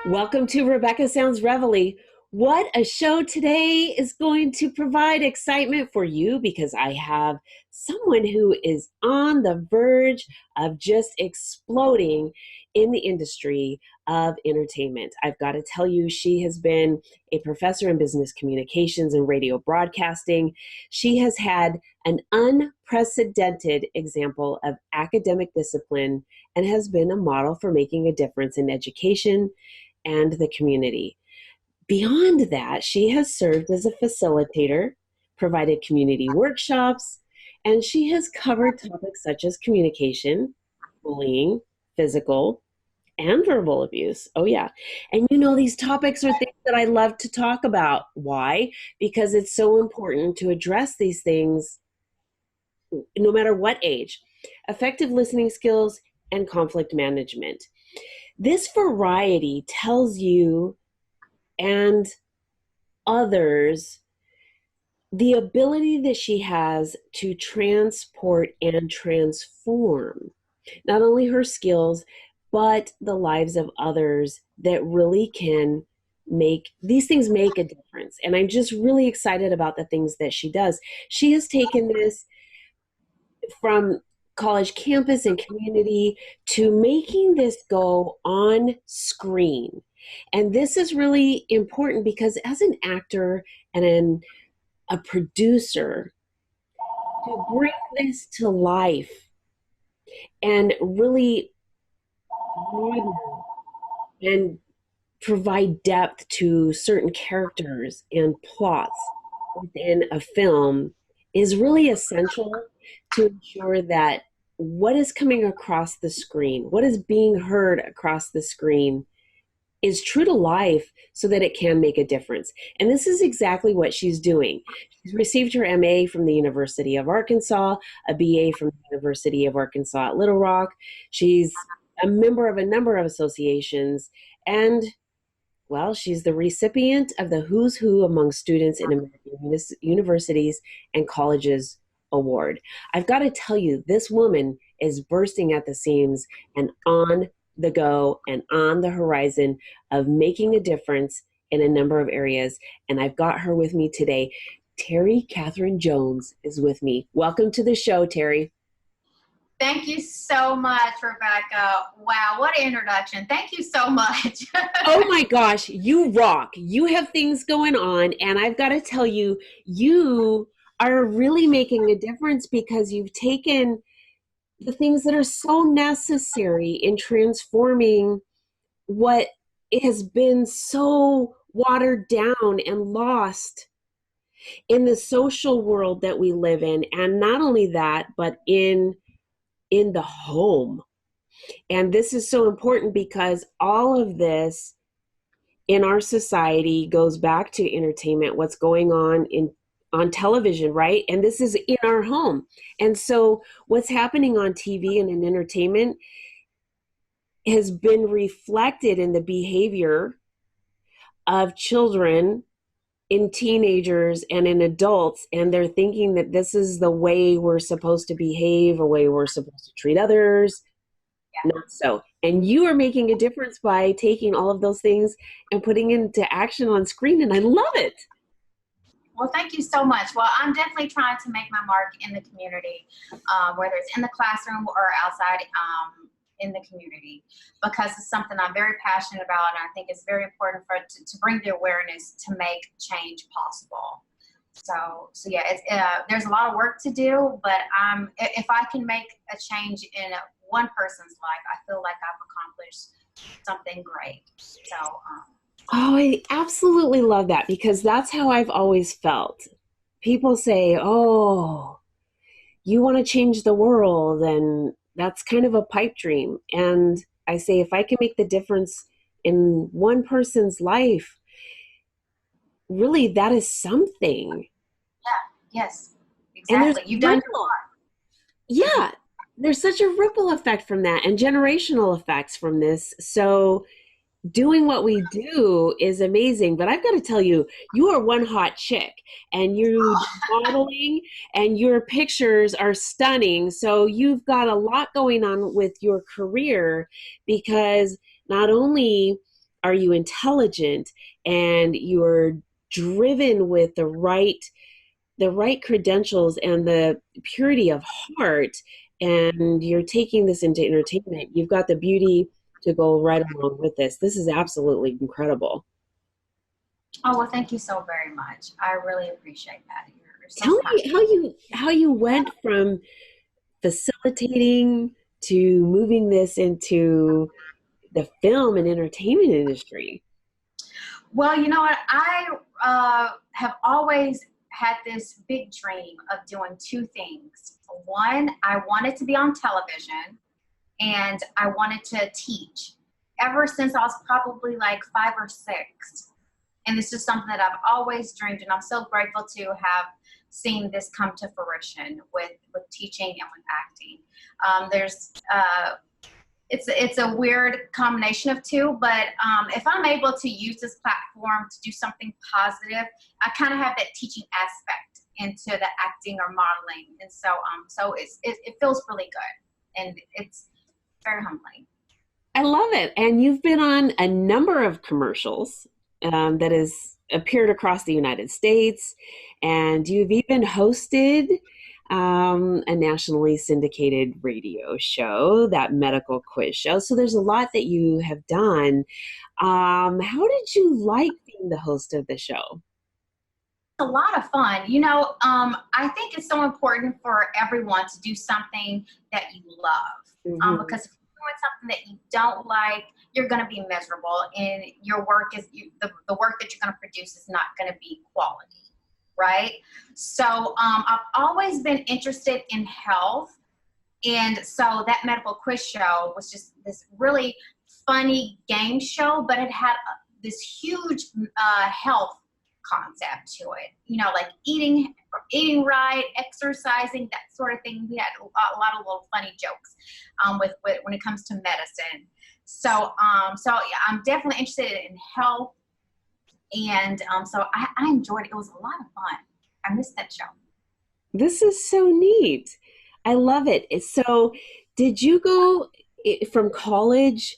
Welcome to Rebecca Sounds Reveille. What a show today is going to provide excitement for you because I have someone who is on the verge of just exploding in the industry of entertainment. I've got to tell you, she has been a professor in business communications and radio broadcasting. She has had an unprecedented example of academic discipline and has been a model for making a difference in education and the community. Beyond that, she has served as a facilitator, provided community workshops, and she has covered topics such as communication, bullying, physical, and verbal abuse. Oh, yeah. And you know, these topics are things that I love to talk about. Why? Because it's so important to address these things no matter what age. Effective listening skills and conflict management. This variety tells you and others the ability that she has to transport and transform not only her skills, but the lives of others that really can make these things make a difference. And I'm just really excited about the things that she does. She has taken this from college campus and community to making this go on screen. And this is really important because as an actor and a producer, to bring this to life and really broaden and provide depth to certain characters and plots within a film is really essential to ensure that what is coming across the screen, what is being heard across the screen is true to life so that it can make a difference. And this is exactly what she's doing. She's received her MA from the University of Arkansas, a BA from the University of Arkansas at Little Rock. She's a member of a number of associations, and well, she's the recipient of the Who's Who Among Students in American Universities and Colleges Award. I've got to tell you, this woman is bursting at the seams and on the go and on the horizon of making a difference in a number of areas. And I've got her with me today. Terri Catherine Jones is with me. Welcome to the show, Terri. Thank you so much, Rebecca. Wow, what an introduction. Thank you so much. Oh my gosh, you rock. You have things going on, and I've got to tell you, you are really making a difference because you've taken the things that are so necessary in transforming what has been so watered down and lost in the social world that we live in. And not only that, but in the home. And this is so important because all of this in our society goes back to entertainment, what's going on television, right? And this is in our home. And so what's happening on TV and in entertainment has been reflected in the behavior of children, in teenagers, and in adults. And they're thinking that this is the way we're supposed to behave, a way we're supposed to treat others. Yeah. Not so. And you are making a difference by taking all of those things and putting into action on screen. And I love it. Well, thank you so much. Well, I'm definitely trying to make my mark in the community, whether it's in the classroom or outside in the community, because it's something I'm very passionate about, and I think it's very important for to bring the awareness to make change possible. So yeah, it's, there's a lot of work to do, but if I can make a change in one person's life, I feel like I've accomplished something great. So. Oh, I absolutely love that because that's how I've always felt. People say, oh, you want to change the world, and that's kind of a pipe dream. And I say, if I can make the difference in one person's life, really, that is something. Yeah, yes, exactly. You've done your part. Yeah, there's such a ripple effect from that and generational effects from this. So doing what we do is amazing, but I've got to tell you, you are one hot chick and you do modeling and your pictures are stunning. So you've got a lot going on with your career because not only are you intelligent and you're driven with the right credentials and the purity of heart, and you're taking this into entertainment. You've got the beauty to go right along with this. This is absolutely incredible. Oh, well, thank you so very much. I really appreciate that. You're so Tell kind. me how you went from facilitating to moving this into the film and entertainment industry. Well, you know what? I have always had this big dream of doing two things. One, I wanted to be on television, and I wanted to teach ever since I was probably like 5 or 6. And this is something that I've always dreamed, and I'm so grateful to have seen this come to fruition with teaching and with acting. There's it's a weird combination of two, but if I'm able to use this platform to do something positive, I kind of have that teaching aspect into the acting or modeling, and so it feels really good, and it's very humbling. I love it. And you've been on a number of commercials that has appeared across the United States, and you've even hosted a nationally syndicated radio show, that medical quiz show. So there's a lot that you have done. How did you like being the host of the show? A lot of fun. I think it's so important for everyone to do something that you love. Mhm. Because if you're doing something that you don't like, you're going to be miserable, and your work the work that you're going to produce is not going to be quality, right? So I've always been interested in health, and so that medical quiz show was just this really funny game show, but it had this huge health concept to it. Like eating right, exercising, that sort of thing. We had a lot of little funny jokes with when it comes to medicine. So yeah, I'm definitely interested in health, and so I enjoyed it. It was a lot of fun. I missed that show. This is so neat. I love it. So, did you go from college?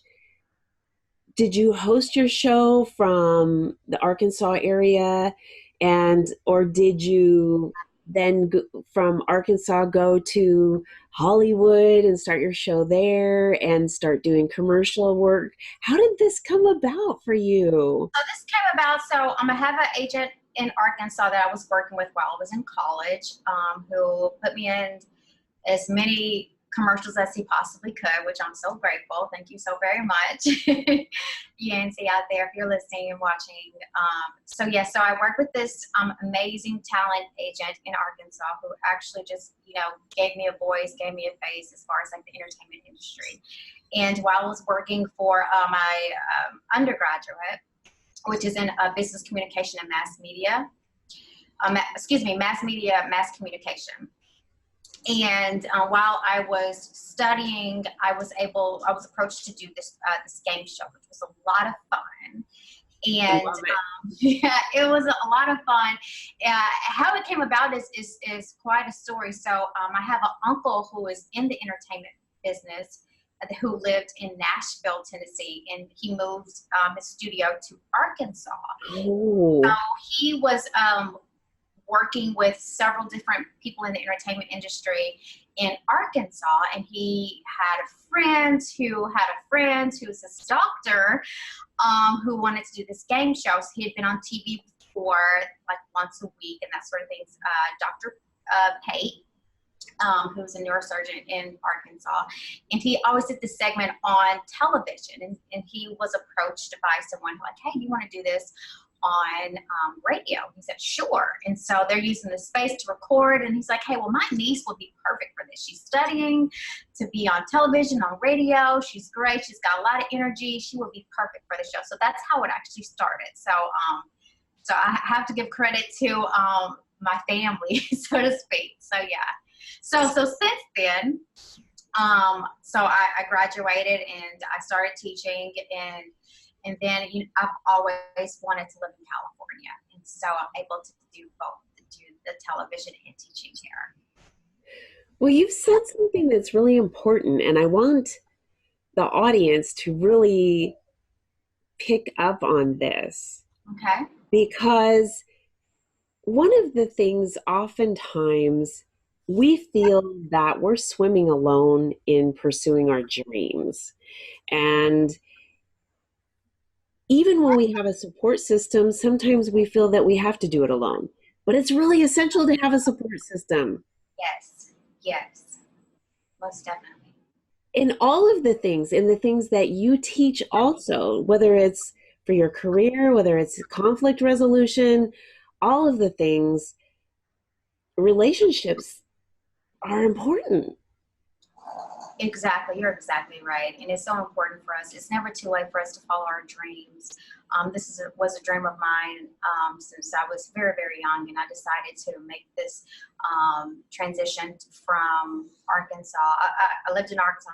Did you host your show from the Arkansas area, and or did you then from Arkansas go to Hollywood and start your show there and start doing commercial work? How did this come about for you? So this came about. So I have an agent in Arkansas that I was working with while I was in college, who put me in as many commercials as he possibly could, which I'm so grateful. Thank you so very much. Yancy out there, if you're listening and watching. So I work with this amazing talent agent in Arkansas who actually just, gave me a voice, gave me a face as far as like the entertainment industry. And while I was working for my undergraduate, which is in business communication and mass media, mass media, mass communication. And while I was studying, I was approached to do this game show, which was a lot of fun. I And love it. yeah, it was a lot of fun. How it came about is quite a story. So I have an uncle who is in the entertainment business, who lived in Nashville, Tennessee, and he moved his studio to Arkansas. So Oh, he was working with several different people in the entertainment industry in Arkansas, and he had a friend who was a doctor, who wanted to do this game show. So he had been on TV before, like once a week and that sort of things. Dr. Pate, who's a neurosurgeon in Arkansas, and he always did this segment on television, and he was approached by someone like, hey, you want to do this on radio? He said, sure. And so they're using the space to record, and he's like, hey, well, my niece would be perfect for this. She's studying to be on television, on radio. She's great. She's got a lot of energy. She would be perfect for the show. So that's how it actually started. So I have to give credit to my family, so to speak. So yeah. So since then, so I graduated and I started teaching, and And then I've always wanted to live in California. And so I'm able to do both, do the television and teaching here. Well, you've said something that's really important, and I want the audience to really pick up on this Okay. because one of the things oftentimes we feel that we're swimming alone in pursuing our dreams. And even when we have a support system, sometimes we feel that we have to do it alone. But it's really essential to have a support system. Yes. Yes. Most definitely. In all of the things, in the things that you teach also, whether it's for your career, whether it's conflict resolution, all of the things, relationships are important. Exactly. You're exactly right. And it's so important for us. It's never too late for us to follow our dreams. This was a dream of mine since I was very, very young. And I decided to make this transition from Arkansas. I lived in Arkansas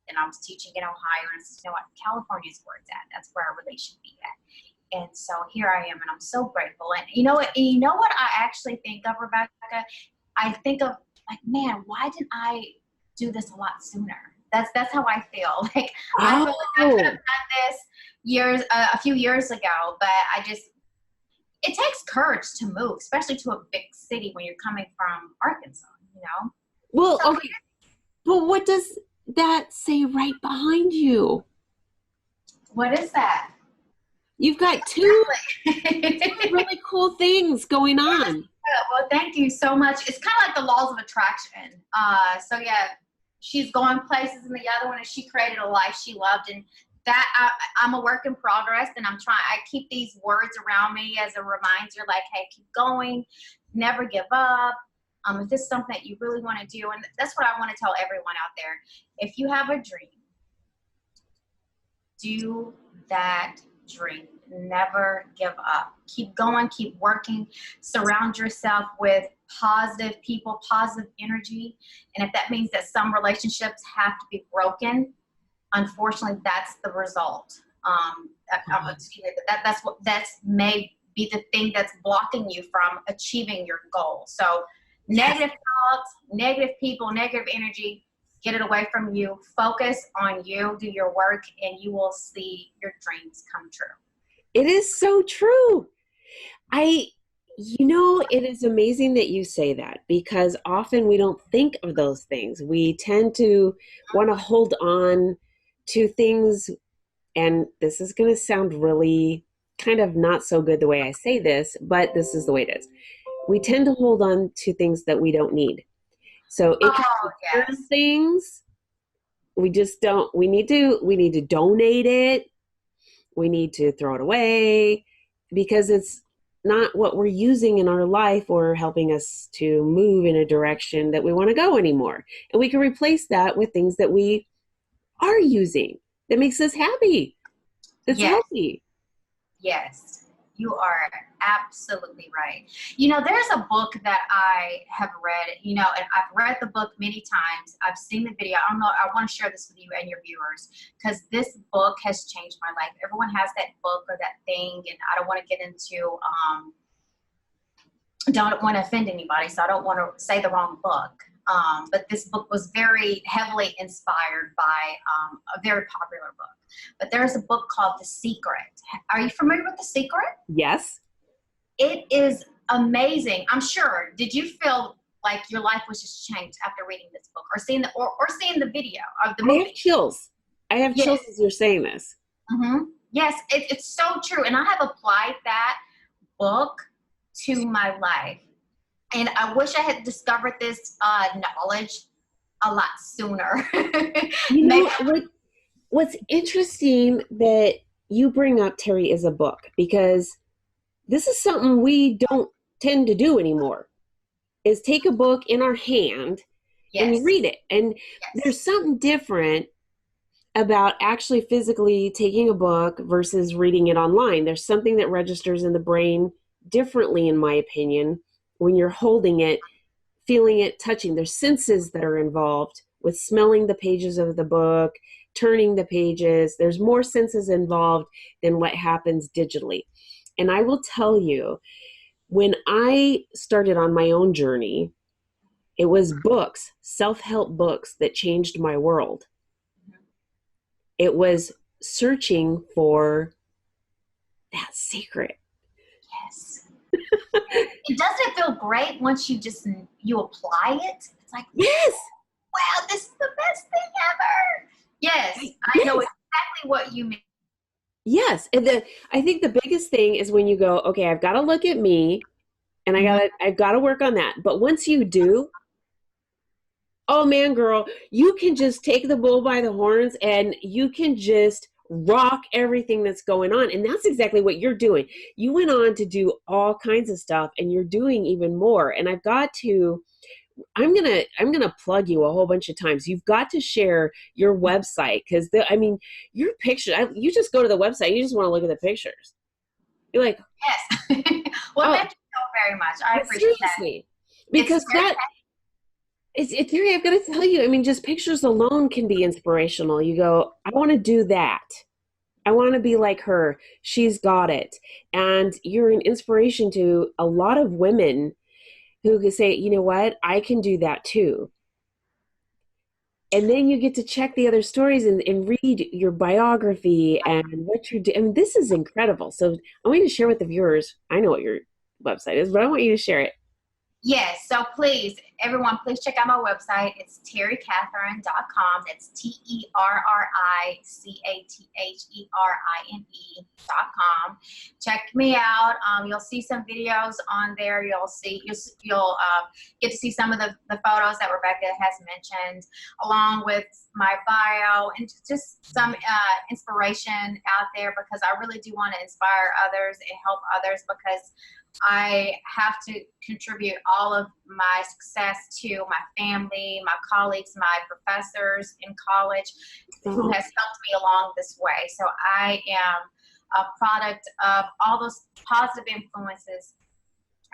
and I was teaching in Ohio. And I said, you know what? California is where it's at. That's where I really should be at. And so here I am, and I'm so grateful. And you know what? I actually think of, Rebecca? I think of, like, man, why didn't I do this a lot sooner? That's how I feel. Like, I feel like I could have done this a few years ago, but it takes courage to move, especially to a big city when you're coming from Arkansas, you know? Well, So, okay. But what does that say right behind you? what is that? You've got two Exactly. really cool things going on. Well, thank you so much. It's kind of like the laws of attraction. So yeah, she's going places, and the other one is she created a life she loved, and that I'm a work in progress, and I keep these words around me as a reminder, like, hey, keep going, never give up. If this is something that you really want to do, and that's what I want to tell everyone out there. If you have a dream, do that dream. Never give up. Keep going, keep working. Surround yourself with positive people, positive energy. And if that means that some relationships have to be broken, unfortunately, that's the result. Excuse me, that's may be the thing that's blocking you from achieving your goal. So negative thoughts, negative people, negative energy, get it away from you. Focus on you, do your work, and you will see your dreams come true. It is so true. It is amazing that you say that because often we don't think of those things. We tend to want to hold on to things, and this is going to sound really kind of not so good the way I say this, but this is the way it is. We tend to hold on to things that we don't need. So it can be things we just don't. We need to donate it. We need to throw it away because it's not what we're using in our life or helping us to move in a direction that we want to go anymore. And we can replace that with things that we are using that makes us happy. That's healthy. Yes, you are absolutely right. There's a book that I have read, and I've read the book many times. I've seen the video. I don't know. I want to share this with you and your viewers because this book has changed my life. Everyone has that book or that thing, and I don't want to get into, don't want to offend anybody, so I don't want to say the wrong book. But this book was very heavily inspired by a very popular book. But there's a book called The Secret. Are you familiar with The Secret? Yes. It is amazing. I'm sure. Did you feel like your life was just changed after reading this book or seeing the video of the movie? I have chills. I have chills as you're saying this. Mm-hmm. Yes, it's so true. And I have applied that book to my life. And I wish I had discovered this knowledge a lot sooner. What's interesting that you bring up, Terri, is a book because this is something we don't tend to do anymore, is take a book in our hand and read it. And there's something different about actually physically taking a book versus reading it online. There's something that registers in the brain differently, in my opinion, when you're holding it, feeling it, touching. There's senses that are involved with smelling the pages of the book, turning the pages. There's more senses involved than what happens digitally. And I will tell you, when I started on my own journey, it was books, self-help books, that changed my world. It was searching for that secret. Yes. It doesn't feel great once you apply it. It's like, Yes. wow, this is the best thing ever. Yes, I know exactly what you mean. Yes. And I think the biggest thing is when you go, okay, I've got to look at me and I've got to work on that. But once you do, oh man, girl, you can just take the bull by the horns and you can just rock everything that's going on. And that's exactly what you're doing. You went on to do all kinds of stuff and you're doing even more. And I'm gonna plug you a whole bunch of times. You've got to share your website, because your picture. You just go to the website. You just want to look at the pictures. You're like, yes. Well, thank you so very much. I appreciate seriously, because it's Terri, I've got to tell you. Just pictures alone can be inspirational. You go, I want to do that. I want to be like her. She's got it, and you're an inspiration to a lot of women who can say, you know what, I can do that too. And then you get to check the other stories and read your biography and what you're doing. This is incredible. So I want you to share with the viewers. I know what your website is, but I want you to share it. Yes, so please, everyone, please check out my website. It's terricatherine.com. That's TerriCatherine.com. Check me out. You'll see some videos on there. You'll get to see some of the photos that Rebecca has mentioned, along with my bio and just some inspiration out there, because I really do want to inspire others and help others, because I have to contribute all of my success to my family, my colleagues, my professors in college who has helped me along this way. So I am a product of all those positive influences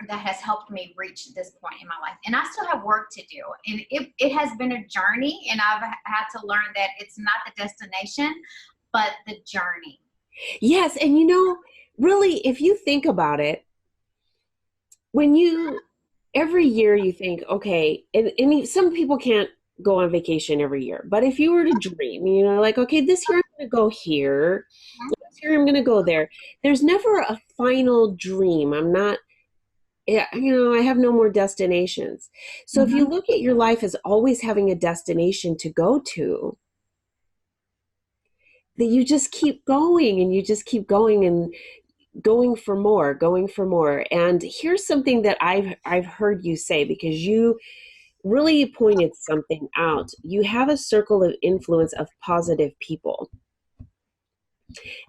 that has helped me reach this point in my life. And I still have work to do. And it has been a journey, and I've had to learn that it's not the destination, but the journey. Yes. And really, if you think about it, every year you think, okay, and some people can't go on vacation every year, but if you were to dream, like, okay, this year I'm going to go here, this year I'm going to go there. There's never a final dream. I'm not, I have no more destinations. So if you look at your life as always having a destination to go to, that you just keep going and you just keep going and going for more, going for more. And here's something that I've heard you say, because you really pointed something out. You have a circle of influence of positive people.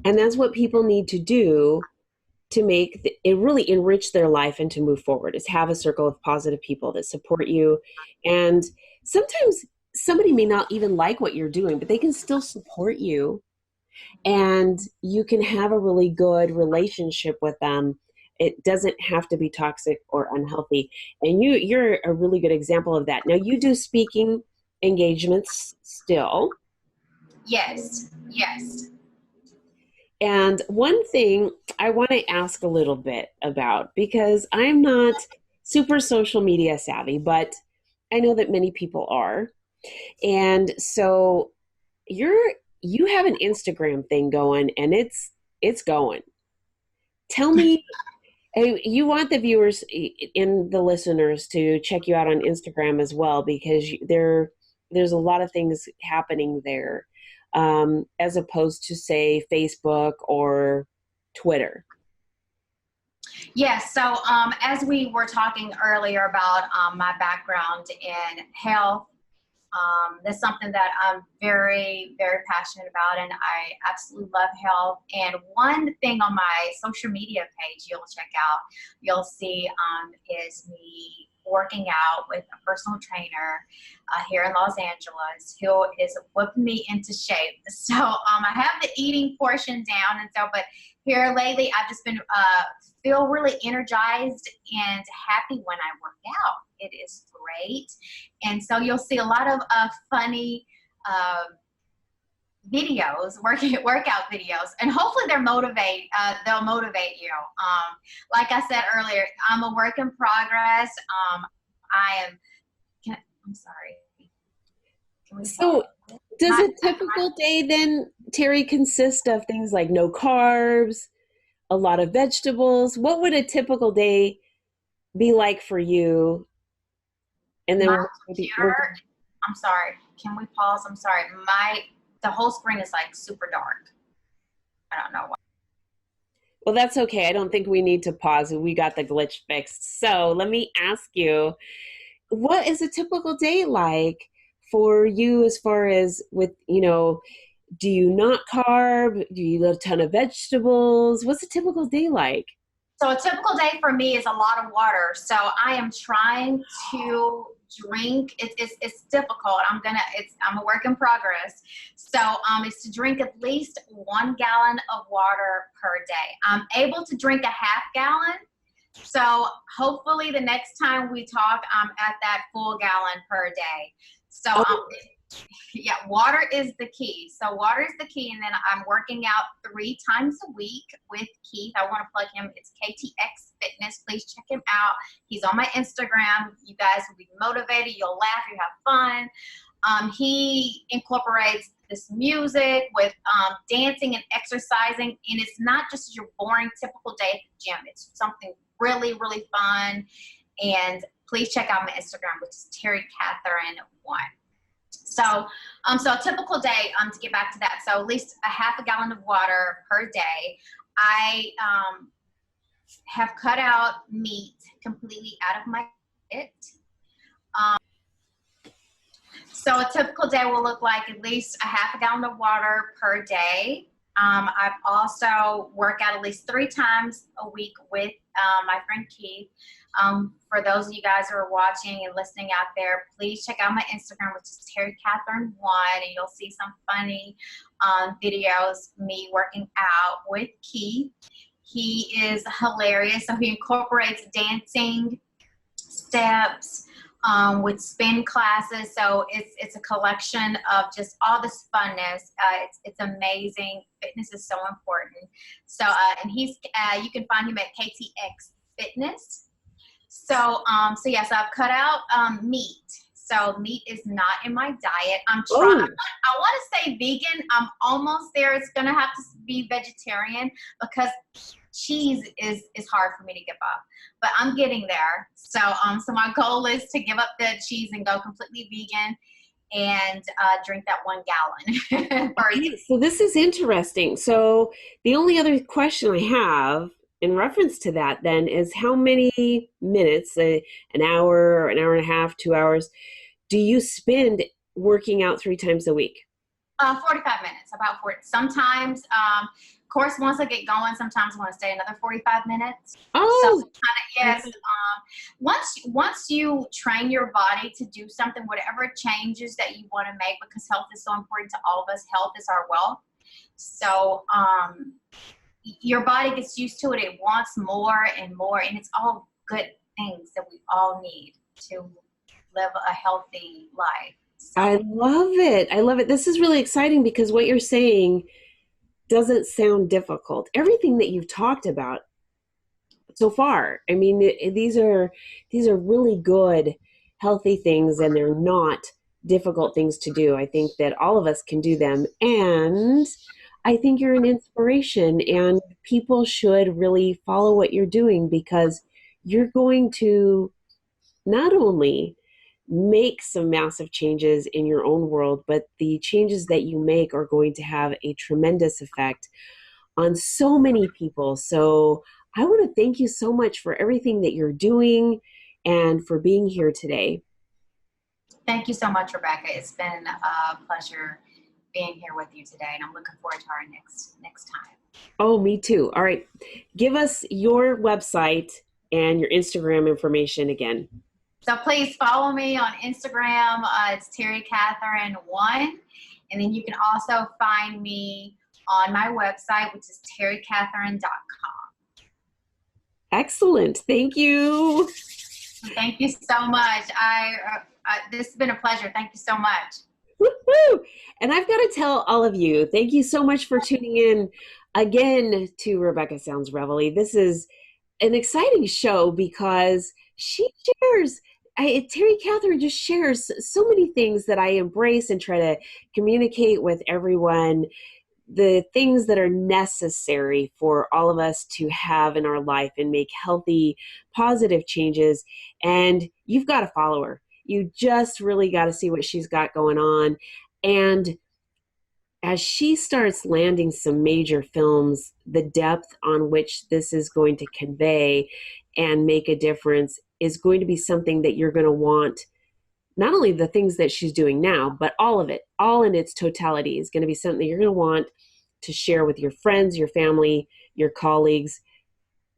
And that's what people need to do to make it really enrich their life and to move forward, is have a circle of positive people that support you. And sometimes somebody may not even like what you're doing, but they can still support you. And you can have a really good relationship with them. It doesn't have to be toxic or unhealthy. And you're a really good example of that. Now, you do speaking engagements still. Yes, yes. And one thing I want to ask a little bit about, because I'm not super social media savvy, but I know that many people are. And so you have an Instagram thing going, and it's going. Tell me, you want the viewers and the listeners to check you out on Instagram as well, because there's a lot of things happening there, as opposed to, say, Facebook or Twitter. Yes. So as we were talking earlier about my background in health, that's something that I'm very, very passionate about, and I absolutely love health. And one thing on my social media page you'll see is me working out with a personal trainer here in Los Angeles, who is whipping me into shape. So I have the eating portion down, and so, but here lately I've just been feel really energized and happy when I work out. It is great. And so you'll see a lot of funny videos, workout videos, and hopefully they'll motivate you. Like I said earlier, I'm a work in progress. I am. I'm sorry. Can we So, pause? does My, a typical day then, Terry, consist of things like no carbs, a lot of vegetables? What would a typical day be like for you? And my then we'll computer. I'm sorry. Can we pause? I'm sorry. The whole screen is like super dark. I don't know why. well, that's okay. I don't think we need to pause. We got the glitch fixed. So let me ask you, what is a typical day like for you as far as with, do you not carb? Do you eat a ton of vegetables? What's a typical day like? So a typical day for me is a lot of water. So I am trying to drink. It's difficult. I'm a work in progress. So it's to drink at least 1 gallon of water per day. I'm able to drink a half gallon. So hopefully the next time we talk, I'm at that full gallon per day. So Oh, yeah, water is the key. So water is the key. And then I'm working out 3 times a week with Keith. I want to plug him. It's KTX Fitness. Please check him out. He's on my Instagram. You guys will be motivated. You'll laugh. You have fun. He incorporates this music with dancing and exercising. And it's not just your boring, typical day at the gym. It's something really, really fun. And please check out my Instagram, which is Terri Catherine 1. So a typical day, to get back to that, so at least a half a gallon of water per day. I have cut out meat completely out of my diet. So a typical day will look like at least a half a gallon of water per day. I've also worked out at least 3 times a week with my friend Keith. For those of you guys who are watching and listening out there, please check out my Instagram, which is Terri Catherine 1, and you'll see some funny videos, me working out with Keith. He is hilarious. So he incorporates dancing, steps, with spin classes. So it's a collection of just all this funness. It's amazing. Fitness is so important. So and he's you can find him at KTX Fitness. So yes, I've cut out meat. So meat is not in my diet. I'm trying. oh, I want to say vegan. I'm almost there. It's gonna have to be vegetarian because cheese is hard for me to give up, but I'm getting there. So my goal is to give up the cheese and go completely vegan and drink that 1 gallon per day. okay. So this is interesting. So the only other question I have in reference to that then is how many minutes, an hour, an hour and a half, 2 hours, do you spend working out 3 times a week? 45 minutes, about 40. Sometimes, of course, once I get going, sometimes I want to stay another 45 minutes. So Oh, kind of, yes. Once you train your body to do something, whatever changes that you want to make, because health is so important to all of us. Health is our wealth. So your body gets used to it. It wants more and more, and it's all good things that we all need to live a healthy life. I So love it. I love it. This is really exciting because what you're saying doesn't sound difficult. Everything that you've talked about so far, I mean, these are really good, healthy things, and they're not difficult things to do. I think that all of us can do them, and I think you're an inspiration, and people should really follow what you're doing because you're going to not only make some massive changes in your own world, but the changes that you make are going to have a tremendous effect on so many people. So I want to thank you so much for everything that you're doing and for being here today. thank you so much, Rebecca. It's been a pleasure being here with you today, and I'm looking forward to our next time. Oh, me too. All right. Give us your website and your Instagram information again. So please follow me on Instagram. It's Terri Catherine 1, and then you can also find me on my website, which is terricatherine.com. Excellent. Thank you. Thank you so much. This has been a pleasure. Thank you so much. Woohoo! And I've got to tell all of you, thank you so much for tuning in again to Rebecca Sounds Reveille. This is an exciting show because she shares. Terri Catherine just shares so many things that I embrace and try to communicate with everyone, the things that are necessary for all of us to have in our life and make healthy, positive changes. And you've got to follow her. You just really got to see what she's got going on. And as she starts landing some major films, the depth on which this is going to convey and make a difference is going to be something that you're going to want. Not only the things that she's doing now, but all of it, all in its totality, is going to be something that you're going to want to share with your friends, your family, your colleagues,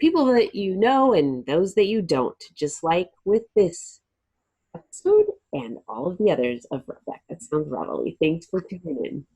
people that you know and those that you don't, just like with this episode and all of the others of Rebecca Sounds Reveille. Thanks for tuning in.